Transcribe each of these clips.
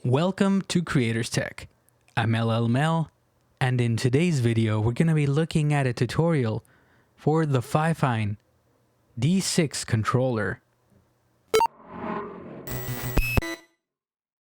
Welcome to Creators Tech. I'm LLML, and in today's video we're going to be looking at a tutorial for the Fifine D6 controller.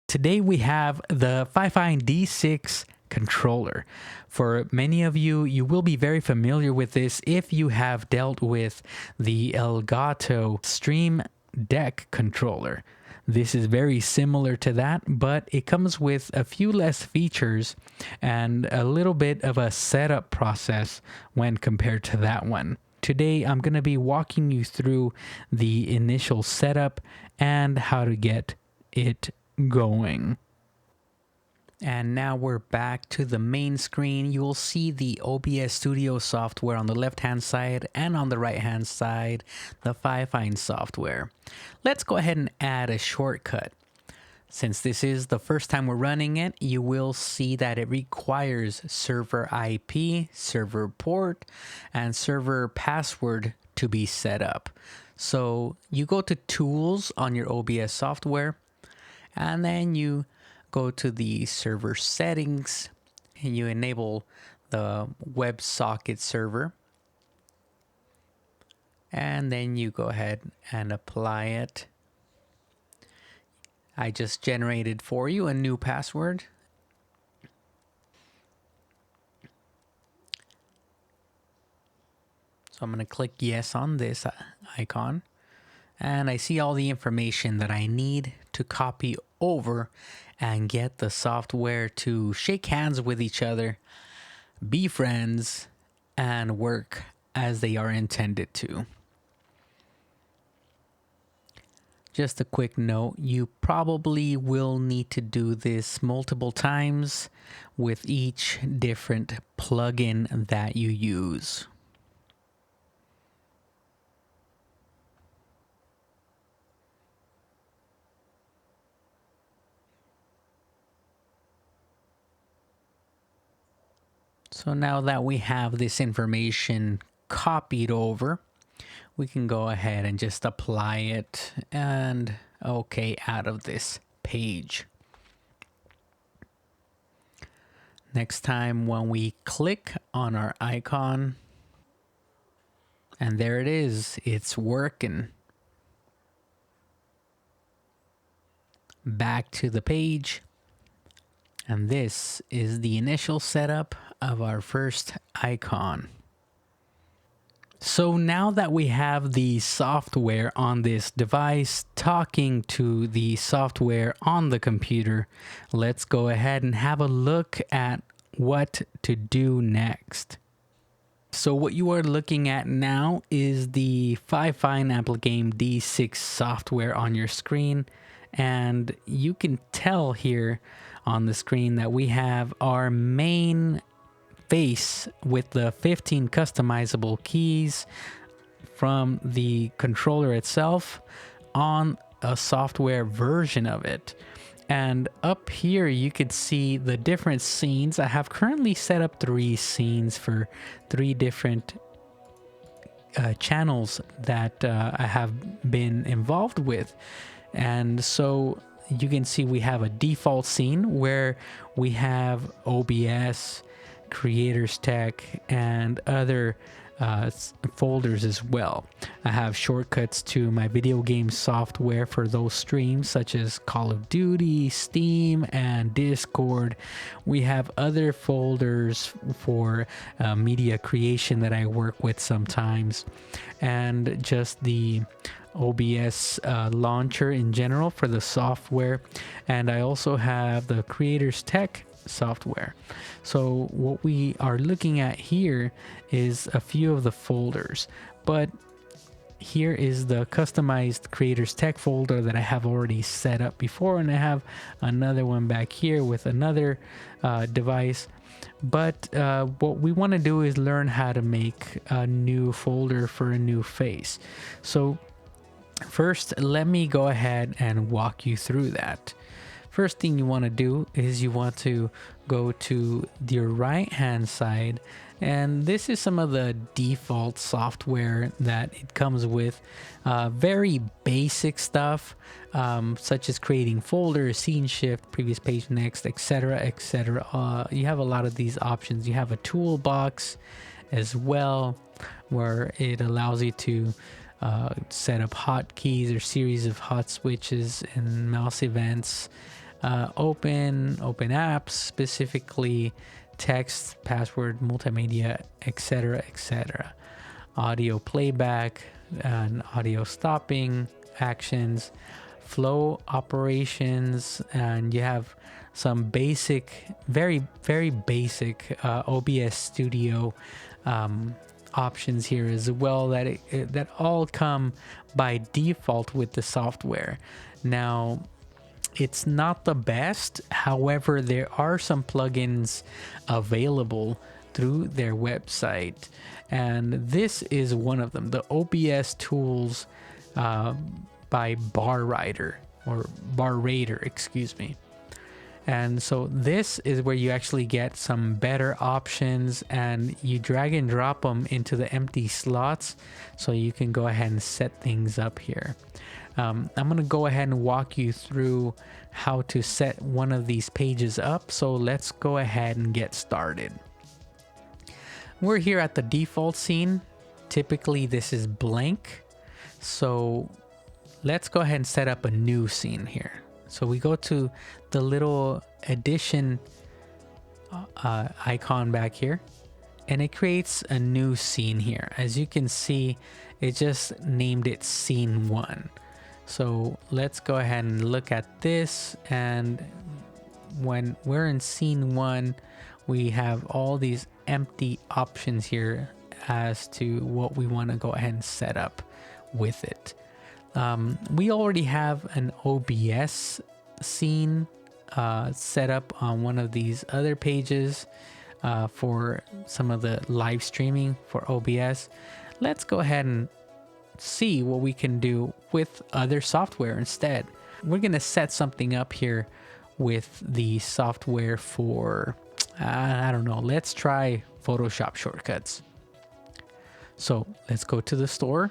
Today we have the Fifine D6 controller. For many of you, you will be very familiar with this if you have dealt with the Elgato Stream Deck controller. This is very similar to that, but it comes with a few less features and a little bit of a setup process when compared to that one. Today, I'm going to be walking you through the initial setup and how to get it going. And now we're back to the main screen. You will see the OBS Studio software on the left-hand side, and on the right-hand side, the Fifine software. Let's go ahead and add a shortcut. Since this is the first time we're running it, you will see that it requires server IP, server port, and server password to be set up. So you go to Tools on your OBS software, and then you go to the server settings and you enable the WebSocket server, and then you go ahead and apply it. I just generated for you a new password. So I'm going to click yes on this icon, and I see all the information that I need to copy over and get the software to shake hands with each other, be friends, and work as they are intended to. Just a quick note, you probably will need to do this multiple times with each different plugin that you use. So now that we have this information copied over, we can go ahead and just apply it and OK out of this page. Next time when we click on our icon, and there it is, it's working. Back to the page. And this is the initial setup of our first icon. So now that we have the software on this device talking to the software on the computer, let's go ahead and have a look at what to do next. So what you are looking at now is the Fifine Applegame D6 software on your screen, and you can tell here on the screen that we have our main face with the 15 customizable keys from the controller itself on a software version of it. And up here you could see the different scenes. I have currently set up 3 scenes for 3 different channels that I have been involved with. And so you can see we have a default scene where we have OBS, Creators Tech, and other folders as well. I have shortcuts to my video game software for those streams, such as Call of Duty, Steam, and Discord. We have other folders for media creation that I work with sometimes, and just the OBS launcher in general for the software. And I also have the Creators Tech software. So what we are looking at here is a few of the folders, but here is the customized Creators Tech folder that I have already set up before, and I have another one back here with another device. But what we want to do is learn how to make a new folder for a new face. So first, let me go ahead and walk you through that. First thing you want to do is you want to go to your right hand side And this is some of the default software that it comes with. Very basic stuff, such as creating folders, scene shift, previous page next, etc., etc. You have a lot of these options. You have a toolbox as well, where it allows you to set up hotkeys or series of hot switches and mouse events. Open apps, specifically text, password, multimedia, etc., etc. Audio playback and audio stopping, actions, flow operations, and you have some basic, very basic OBS Studio options here as well that all come by default with the software. Now, it's not the best. However, there are some plugins available through their website, and this is one of them, the OBS tools by Bar Raider, excuse me. And so this is where you actually get some better options, and you drag and drop them into the empty slots so you can go ahead and set things up here. I'm going to go ahead and walk you through how to set one of these pages up. So let's go ahead and get started. We're here at the default scene. Typically this is blank. So let's go ahead and set up a new scene here. So we go to the little addition icon back here, and it creates a new scene here. As you can see, it just named it scene 1. So let's go ahead and look at this, and when we're in scene 1, we have all these empty options here as to what we want to go ahead and set up with it. We already have an OBS scene set up on one of these other pages for some of the live streaming for OBS. Let's go ahead and see what we can do with other software instead. We're going to set something up here with the software for, I don't know, let's try Photoshop shortcuts. So let's go to the store.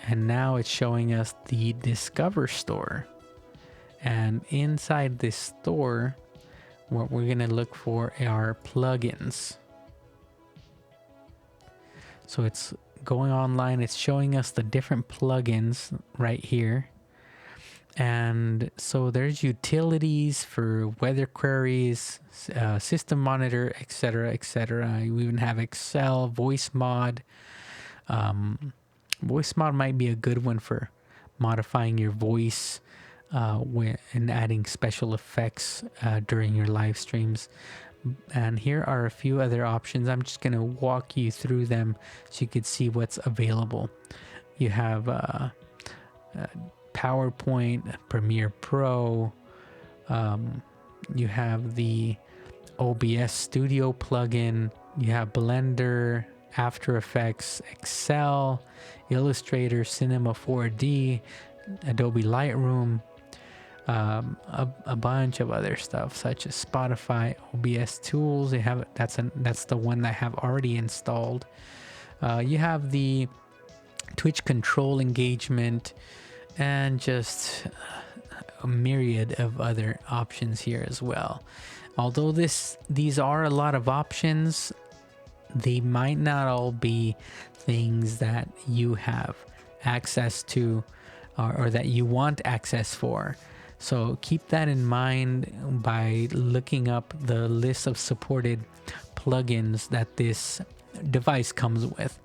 And now it's showing us the Discover store. And inside this store, what we're going to look for are plugins. So it's going online, it's showing us the different plugins right here. And so there's utilities for weather queries, system monitor, etc., etc. We even have Excel, voice mod. Voice mod might be a good one for modifying your voice and adding special effects during your live streams. And here are a few other options. I'm just going to walk you through them so you can see what's available. You have PowerPoint, Premiere Pro. You have the OBS Studio plugin. You have Blender, After Effects, Excel, Illustrator, Cinema 4D, Adobe Lightroom, a bunch of other stuff such as Spotify, OBS tools. They have that's the one that I have already installed. You have the Twitch control engagement, and just a myriad of other options here as well. Although these are a lot of options, they might not all be things that you have access to or that you want access for. So keep that in mind by looking up the list of supported plugins that this device comes with.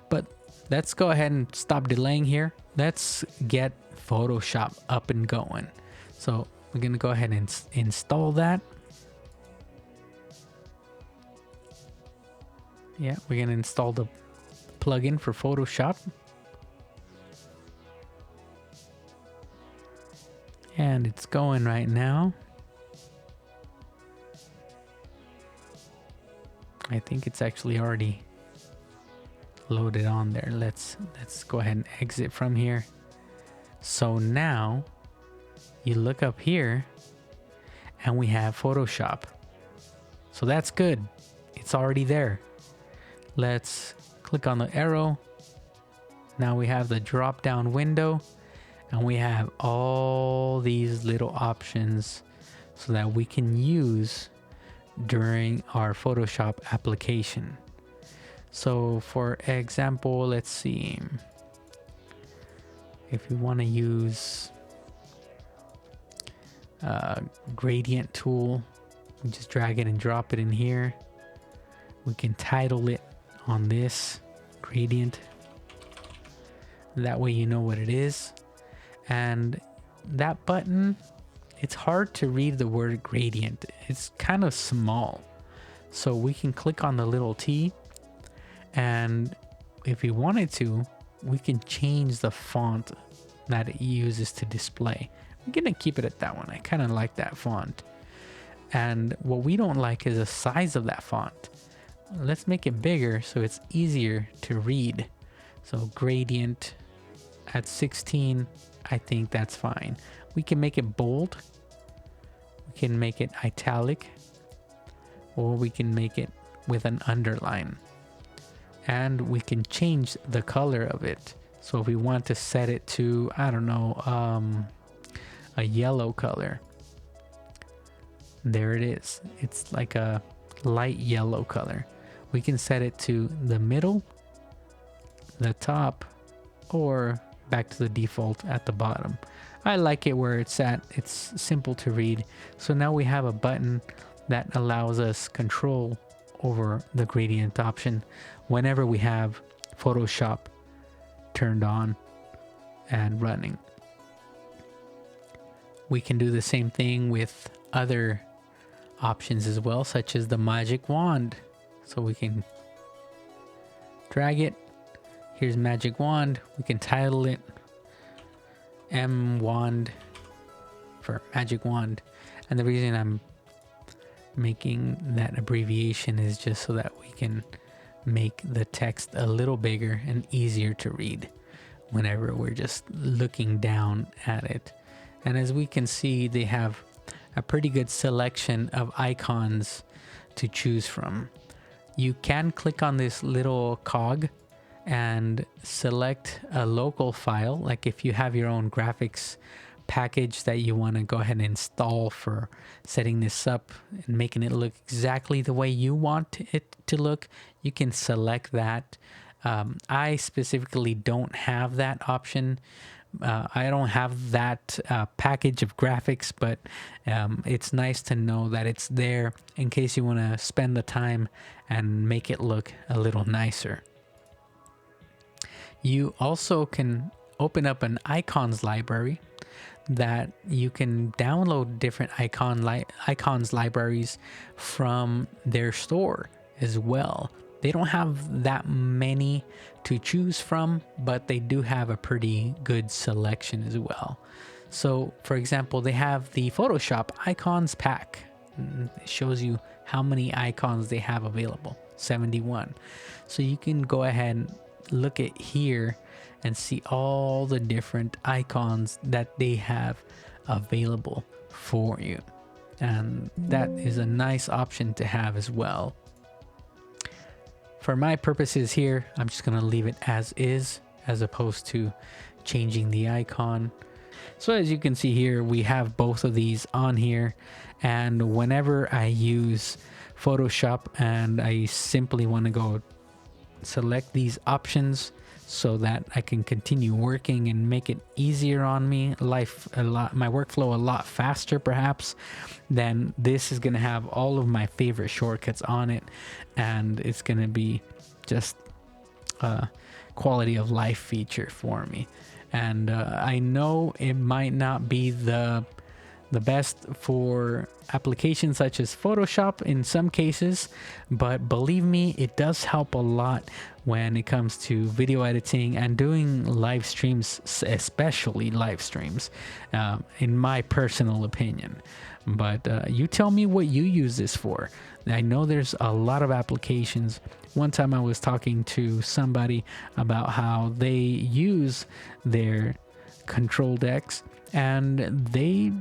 But let's go ahead and stop delaying here. Let's get Photoshop up and going. So we're going to go ahead and install that. Yeah, we're going to install the plugin for Photoshop. And it's going right now. I think it's actually already loaded on there. Let's go ahead and exit from here. So now you look up here and we have Photoshop. So that's good. It's already there. Let's click on the arrow. Now we have the drop down window, and we have all these little options so that we can use during our Photoshop application. So for example, let's see, if we want to use gradient tool, we just drag it and drop it in here. We can title it on this gradient. That way you know what it is. And that button, it's hard to read the word gradient. It's kind of small. So we can click on the little T, and if we wanted to, we can change the font that it uses to display. I'm gonna keep it at that one. I kind of like that font. And what we don't like is the size of that font. Let's make it bigger so it's easier to read. So gradient at 16, I think that's fine. We can make it bold. We can make it italic, or we can make it with an underline. And we can change the color of it. So if we want to set it to, I don't know, a yellow color, there it is. It's like a light yellow color. We can set it to the middle, the top, or back to the default at the bottom. I like it where it's at. It's simple to read. So now we have a button that allows us control over the gradient option whenever we have Photoshop turned on and running. We can do the same thing with other options as well, such as the magic wand. So we can drag it. Here's magic wand. We can title it M wand for magic wand. And the reason I'm making that abbreviation is just so that we can make the text a little bigger and easier to read whenever we're just looking down at it. And as we can see, they have a pretty good selection of icons to choose from. You can click on this little cog and select a local file. Like if you have your own graphics package that you want to go ahead and install for setting this up and making it look exactly the way you want it to look, you can select that. I specifically don't have that option. I don't have that package of graphics, but it's nice to know that it's there in case you want to spend the time and make it look a little nicer. You also can open up an icons library that you can download different icons libraries from their store as well. They don't have that many to choose from, but they do have a pretty good selection as well. So for example, they have the Photoshop icons pack. It shows you how many icons they have available, 71. So you can go ahead and look at here and see all the different icons that they have available for you. And that is a nice option to have as well. For my purposes here, I'm just going to leave it as is, as opposed to changing the icon. So as you can see here, we have both of these on here. And whenever I use Photoshop and I simply want to go select these options so that I can continue working and make it easier on me, my workflow a lot faster perhaps, then this is going to have all of my favorite shortcuts on it, and it's going to be just a quality of life feature for me. And I know it might not be the best for applications such as Photoshop in some cases, but believe me, it does help a lot when it comes to video editing and doing live streams, especially live streams, in my personal opinion. But you tell me what you use this for. I know there's a lot of applications. One time I was talking to somebody about how they use their Control X, and they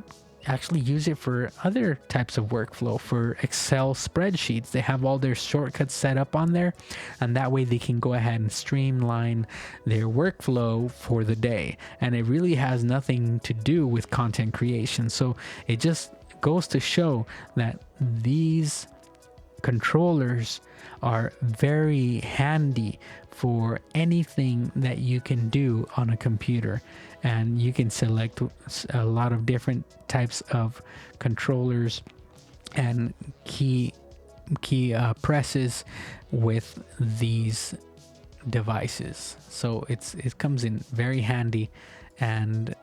actually use it for other types of workflow. For Excel spreadsheets, they have all their shortcuts set up on there, and that way they can go ahead and streamline their workflow for the day. And it really has nothing to do with content creation. So it just goes to show that these controllers are very handy for anything that you can do on a computer. And you can select a lot of different types of controllers and key presses with these devices. So it comes in very handy, and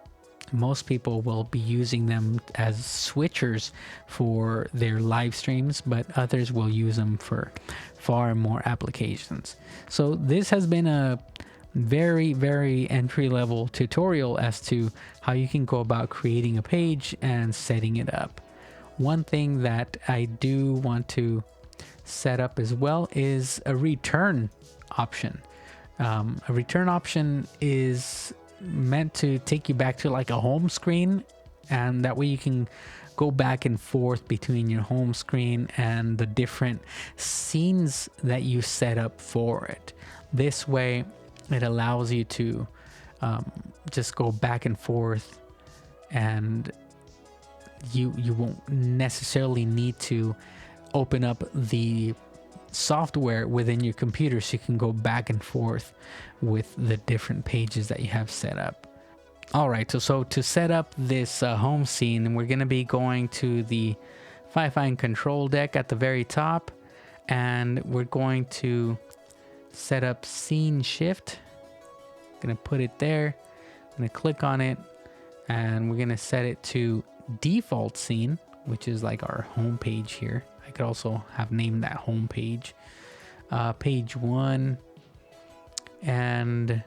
most people will be using them as switchers for their live streams, but others will use them for far more applications. So this has been a very entry-level tutorial as to how you can go about creating a page and setting it up. One thing that I do want to set up as well is a return option. A return option is meant to take you back to like a home screen, and that way you can go back and forth between your home screen and the different scenes that you set up for it. This way it allows you to just go back and forth, and you won't necessarily need to open up the software within your computer, so you can go back and forth with the different pages that you have set up. All right, so to set up this home scene, we're going to be going to the Fifine control deck at the very top, and we're going to set up scene shift. I'm going to put it there. I'm going to click on it, and we're going to set it to default scene, which is like our home page here. I could also have named that home page, page 1, and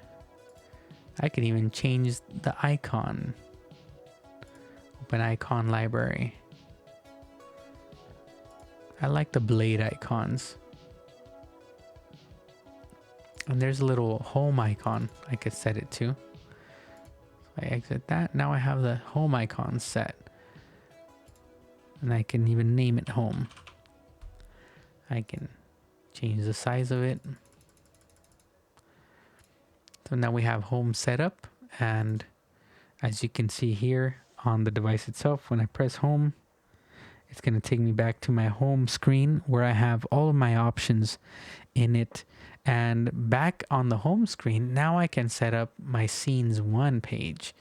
I could even change the icon. Open icon library. I like the blade icons. And there's a little home icon I could set it to. So I exit that. Now I have the home icon set. And I can even name it home. I can change the size of it. So now we have home set up, and as you can see here on the device itself, when I press home, it's going to take me back to my home screen where I have all of my options in it. And back on the home screen, now I can set up my scenes 1 page.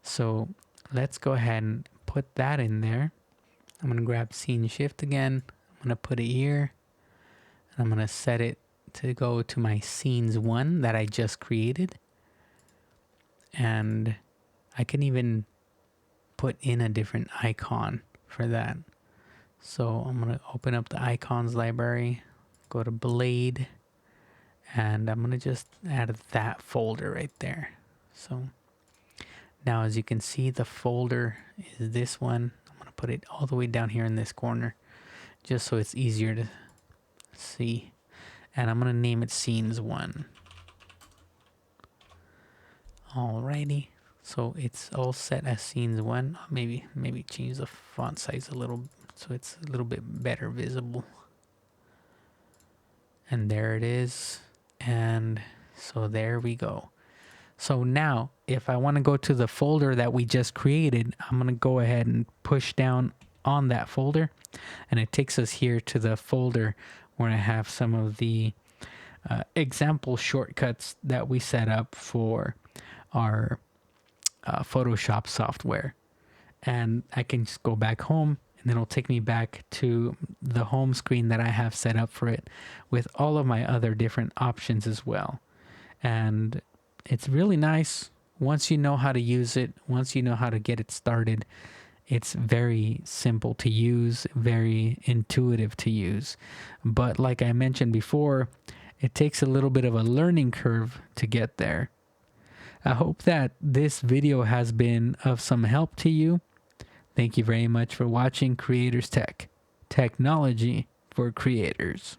So let's go ahead and put that in there. I'm going to grab scene shift again. I'm going to put it here. And I'm going to set it to go to my scenes 1 that I just created. And I can even put in a different icon for that. So I'm going to open up the icons library, go to blade, and I'm going to just add that folder right there. So now as you can see, the folder is this one. I'm going to put it all the way down here in this corner, just so it's easier to see. And I'm going to name it scenes 1. Alrighty. So it's all set as scenes 1. Maybe change the font size a little so it's a little bit better visible. And there it is. And so there we go. So now if I want to go to the folder that we just created, I'm going to go ahead and push down on that folder, and it takes us here to the folder where I have some of the example shortcuts that we set up for our Photoshop software. And I can just go back home, and then it'll take me back to the home screen that I have set up for it with all of my other different options as well. And it's really nice once you know how to use it, once you know how to get it started. It's very simple to use, very intuitive to use. But like I mentioned before, it takes a little bit of a learning curve to get there. I hope that this video has been of some help to you. Thank you very much for watching Creators Tech, technology for creators.